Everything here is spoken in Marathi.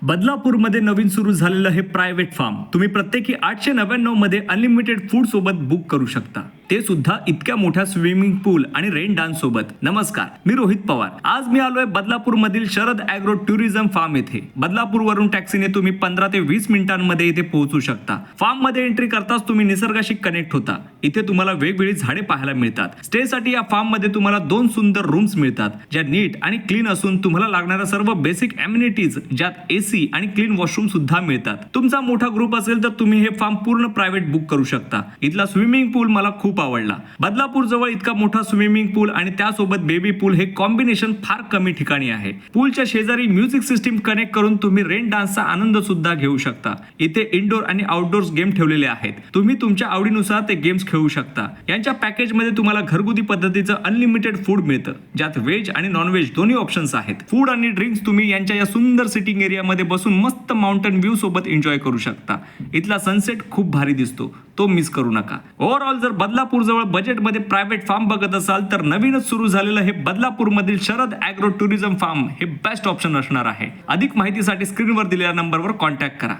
बदलापूरमध्ये नवीन सुरू झालेलं हे प्रायव्हेट फार्म तुम्ही प्रत्येकी 899 मध्ये अनलिमिटेड फूड सोबत बुक करू शकता, ते सुद्धा इतक्या मोठ्या स्विमिंग पूल आणि रेन डान्स सोबत. नमस्कार, मी रोहित पवार. आज मी आलोय बदलापूर मधील शरद ॲग्रो टुरिझम फार्म येथे. बदलापूर वरून टॅक्सीने तुम्ही 15 ते 20 मिनिटांमध्ये इथे पोहोचू शकता. फार्म मध्ये एंट्री करताच तुम्ही निसर्गाशी कनेक्ट होता. इथे तुम्हाला वेगवेगळी झाडे पाहायला मिळतात. स्टे साठी या फार्म मध्ये तुम्हाला 2 सुंदर रूम्स मिळतात, ज्या नीट आणि क्लीन असून तुम्हाला लागणाऱ्या सर्व बेसिक अम्युनिटीज, ज्यात एसी आणि क्लीन वॉशरूम सुद्धा मिळतात. तुमचा मोठा ग्रुप असेल तर तुम्ही हे फार्म पूर्ण प्रायव्हेट बुक करू शकता. इथला स्विमिंग पूल मला खूप आवडला. बदलापूर जवळ इतका मोठा स्विमिंग पूल आणि त्यासोबत बेबी पूल हे कॉम्बिनेशन फार कमी ठिकाणी आहे. पूलच्या शेजारी म्युझिक सिस्टीम कनेक्ट करून तुम्ही रेन डान्सचा आनंद सुद्धा घेऊ शकता. इथे इंडोर आणि आउटडोर गेम ठेवलेले आहेत. तुम्ही तुमच्या आवडीनुसार ते गेम्स खेळू शकता. यांच्या पॅकेज मध्ये तुम्हाला घरगुती पद्धतीचं अनलिमिटेड फूड मिळतं, ज्यात व्हेज आणि नॉन व्हेज दोन्ही ऑप्शन्स आहेत. फूड आणि ड्रिंक्स तुम्ही यांच्या या सुंदर सिटिंग एरियामध्ये बसून मस्त माउंटेन व्ह्यू सोबत एन्जॉय करू शकता. इथला सनसेट खूप भारी दिसतो, तो मिस करू नका. ओव्हरऑल जर बदलापूर जवळ बजेटमध्ये प्रायव्हेट फार्म बघत असाल तर नवीनच सुरू झालेलं हे बदलापूर मधील शरद ॲग्रो टुरिझम फार्म हे बेस्ट ऑप्शन असणार आहे. अधिक माहितीसाठी स्क्रीनवर दिलेल्या नंबरवर कॉन्टॅक्ट करा.